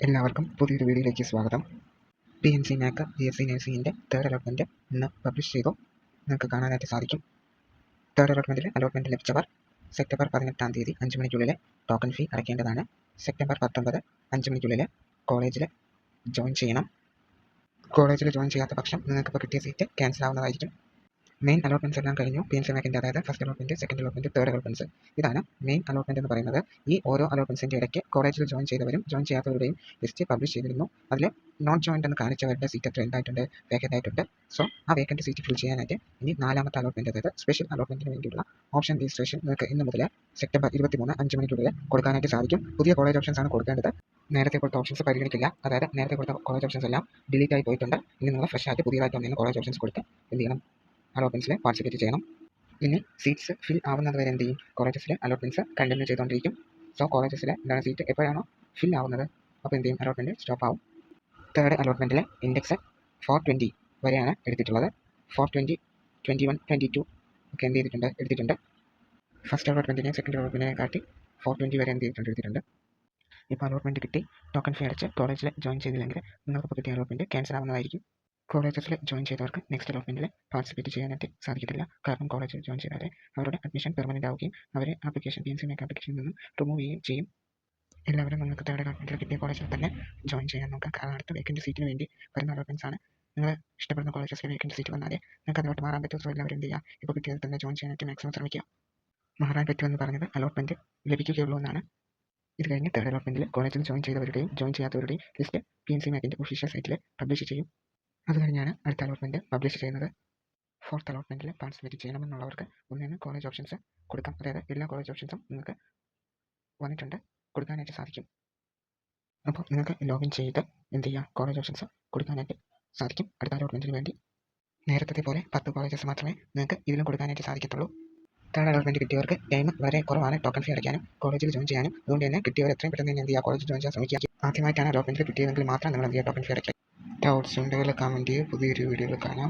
എല്ലാവർക്കും പുതിയൊരു വീഡിയോയിലേക്ക് സ്വാഗതം. PNC NAC BSc നഴ്സിംഗിൻ്റെ തേർഡ് അലോട്ട്മെൻറ്റ് ഇന്ന് പബ്ലിഷ് ചെയ്തു. നിങ്ങൾക്ക് കാണാനായിട്ട് സാധിക്കും. തേർഡ് അലോട്ട്മെൻറ്റിൽ അലോട്ട്മെൻറ്റ് ലഭിച്ചവർ സെപ്റ്റംബർ 18-ാം തീയതി 5 മണിക്കുള്ളിൽ ടോക്കൺ ഫീ അടയ്ക്കേണ്ടതാണ്. സെപ്റ്റംബർ 19 5 മണിക്കുള്ളിൽ കോളേജിൽ ജോയിൻ ചെയ്യണം. കോളേജിൽ ജോയിൻ ചെയ്യാത്ത പക്ഷം നിങ്ങൾക്കിപ്പോൾ കിട്ടിയ സീറ്റ് ക്യാൻസൽ ആവുന്നതായിരിക്കും. മെയിൻ അലോട്ട്മെൻറ്റ്സ് എല്ലാം കഴിഞ്ഞു. PNC NACൻ്റെ അതായത് first allotment, second allotment, third allotments. ഇതാണ് മെയിൻ അലോട്ട്മെൻറ്റ് എന്ന് പറയുന്നത്. ഈ ഓരോ അലോട്ട്മെൻറ്റ്സിൻ്റെ ഇടയ്ക്ക് കോളേജിൽ ജോയിൻ ചെയ്തവരും ജോയിൻ ചെയ്യാത്തവരുടെയും ലിസ്റ്റ് പബ്ലിഷ് ചെയ്തിരുന്നു. അതിൽ നോട്ട് ജോയിൻഡ് എന്ന് കാണിച്ചവരുടെ സീറ്റ് എത്ര എന്തായിട്ടുണ്ട്, വേക്കൻ്റ് ആയിട്ടുണ്ട്. സോ ആ വേക്കൻറ്റ് സീറ്റ് ഫിൽ ചെയ്യാനായിട്ട് ഇനി 4ാമത്തെ അലോട്ട്മെൻറ്റ്, അതായത് സ്പെഷ്യൽ അലോട്ട്മെൻറ്റിന് വേണ്ടിയുള്ള ഓപ്ഷൻ രജിസ്ട്രേഷൻ നിങ്ങൾക്ക് ഇന്ന് മുതൽ സെപ്റ്റംബർ 23 5 മണിക്കുള്ളിൽ കൊടുക്കാനായിട്ട് സാധിക്കും. പുതിയ കോളേജ് ഓപ്ഷൻസ് ആണ് കൊടുക്കേണ്ടത്. നേരത്തെ കൊടുത്ത ഓപ്ഷൻസ് പരിഗണിക്കില്ല. അതായത് നേരത്തെ കൊടുത്ത കോളേജ് ഓപ്ഷൻസ് എല്ലാം ഡിലീറ്റ് ആയി പോയിട്ടുണ്ട്. ഇനി നിങ്ങൾ ഫ്രഷ് ആയിട്ട് പുതിയതായിട്ട് വന്നിരുന്ന കോളേജ് ഓപ്ഷൻസ് കൊടുത്ത് എന്ത് ചെയ്യണം, അലോട്ട്മെൻറ്റ്സിൽ പാർട്ടിസിപ്പേറ്റ് ചെയ്യണം. ഇനി സീറ്റ്സ് ഫിൽ ആവുന്നത് വരെ എന്ത് ചെയ്യും, കോളേജസിലെ അലോട്ട്മെൻറ്റ്സ് കണ്ടിന്യൂ ചെയ്തുകൊണ്ടിരിക്കും. സോ കോളേജസിൽ എന്താണ് സീറ്റ് എപ്പോഴാണോ ഫിൽ ആവുന്നത് അപ്പോൾ എന്ത് ചെയ്യും, അലോട്ട്മെൻറ്റ് സ്റ്റോപ്പ് ആവും. തേർഡ് അലോട്ട്മെൻറ്റിലെ ഇൻഡെക്സ് 420 വരെയാണ് എടുത്തിട്ടുള്ളത്. 420, 21, 22 ഒക്കെ എന്ത് ചെയ്തിട്ടുണ്ട്, എടുത്തിട്ടുണ്ട്. ഫസ്റ്റ് അലോട്ട്മെൻറ്റിനെ സെക്കൻഡ് അലോട്ട്മെൻറ്റിനെ കാട്ടി 420 വരെ എന്ത് ചെയ്തിട്ടുണ്ട്, എടുത്തിട്ടുണ്ട്. ഇപ്പോൾ അലോട്ട്മെൻറ്റ് കിട്ടി, ടോക്കൺ ഫീ അടച്ച് കോളേജിൽ ജോയിൻ ചെയ്തില്ലെങ്കിൽ നിങ്ങൾക്കിപ്പോൾ കിട്ടിയ അലോട്ട്മെൻറ്റ് ക്യാൻസൽ ആവുന്നതായിരിക്കും. കോളേജസിൽ ജോയിൻ ചെയ്തവർക്ക് നെക്സ്റ്റ് അലോട്ട്മെൻറ്റിൽ പാർട്ടിസിപ്പേറ്റ് ചെയ്യാനായിട്ട് സാധിക്കത്തില്ല. കാരണം കോളേജിൽ ജോയിൻ ചെയ്താലേ അവരുടെ അഡ്മിഷൻ പെർമനൻ്റ് ആവുകയും അവരെ ആപ്ലിക്കേഷൻ PNC NAC ആപ്ലിക്കേഷനിൽ നിന്നും റിമൂവ് ചെയ്യുകയും ചെയ്യും. എല്ലാവരും നിങ്ങൾക്ക് തേർഡ് അലോട്ട്മെൻറ്റിൽ കിട്ടിയ കോളേജിൽ തന്നെ ജോയിൻ ചെയ്യാൻ നോക്കാം. കാരണം അടുത്ത വേക്കൻറ്റ് സീറ്റിന് വേണ്ടി വരുന്ന അലോട്ട്മെൻറ്റ്സ് ആണ്. നിങ്ങൾ ഇഷ്ടപ്പെടുന്ന കോളേജസിൽ വേക്കൻറ്റ് സീറ്റ് വന്നാലേ നിങ്ങൾക്ക് അതിലോട്ട് മാറാൻ പറ്റും. സോ എല്ലാവരും എന്ത് ചെയ്യുക, ഇപ്പോൾ കിട്ടിയത് തന്നെ ജോയിൻ ചെയ്യാനായിട്ട് മാക്സിമം ശ്രമിക്കുക. മാറാൻ പറ്റുമെന്ന് പറഞ്ഞത് അലോട്ട്മെൻറ്റ് ലഭിക്കുകയുള്ളൂ എന്നാണ്. ഇത് കഴിഞ്ഞ് തേർഡ് അലോട്ട്മെൻറ്റിൽ കോളേജിൽ ജോയിൻ ചെയ്തവരുടെയും ജോയിൻ ചെയ്യാത്തവരുടെയും ലിസ്റ്റ് PNC NACൻ്റെ ഒഫീഷ്യൽ സൈറ്റിൽ പബ്ലിഷ് ചെയ്യും. അത് കഴിഞ്ഞാണ് അടുത്ത അലോട്ട്മെൻറ്റ് പബ്ലിഷ് ചെയ്യുന്നത്. ഫോർത്ത് അലോട്ട്മെൻറ്റിൽ പാർട്ടിസിപ്പേറ്റ് ചെയ്യണമെന്നുള്ളവർക്ക് ഒന്നിന് കോളേജ് ഓപ്ഷൻസ് കൊടുക്കാം. അതായത് എല്ലാ കോളേജ് ഓപ്ഷൻസും നിങ്ങൾക്ക് വന്നിട്ടുണ്ട്, കൊടുക്കാനായിട്ട് സാധിക്കും. അപ്പോൾ നിങ്ങൾക്ക് ലോഗിൻ ചെയ്ത് എന്ത് ചെയ്യുക, കോളേജ് ഓപ്ഷൻസ് കൊടുക്കാനായിട്ട് സാധിക്കും. അടുത്ത അലോട്ട്മെൻറ്റിന് വേണ്ടി നേരത്തെ പോലെ 10 കോളേജസ് മാത്രമേ നിങ്ങൾക്ക് ഇതിലും കൊടുക്കാനായിട്ട് സാധിക്കത്തുള്ളൂ. തേർഡ് അലോട്ട്മെൻറ്റ് കിട്ടിയവർക്ക് ടൈം വളരെ കുറവാണ് ടോക്കൺ ഫീ അടയ്ക്കാനും കോളേജിൽ ജോയിൻ ചെയ്യാനും. അതുകൊണ്ട് തന്നെ കിട്ടിയവർ എത്രയും പെട്ടെന്ന് തന്നെ എന്ത് ചെയ്യുക, കോളേജിൽ ജോയിൻ ചെയ്യാൻ ശ്രമിക്കുക. ആദ്യമായിട്ടാണ് അലോട്ട്മെൻറ്റ് കിട്ടിയതെങ്കിൽ മാത്രം നിങ്ങൾ എന്ത് ചെയ്യുക, ടോക്കൺ ഫീ അടയ്ക്കുക. ഡൗട്ട്സ് ഉണ്ടെങ്കിൽ കമൻറ്റ് ചെയ്യുക. പുതിയൊരു വീഡിയോയിൽ കാണാം.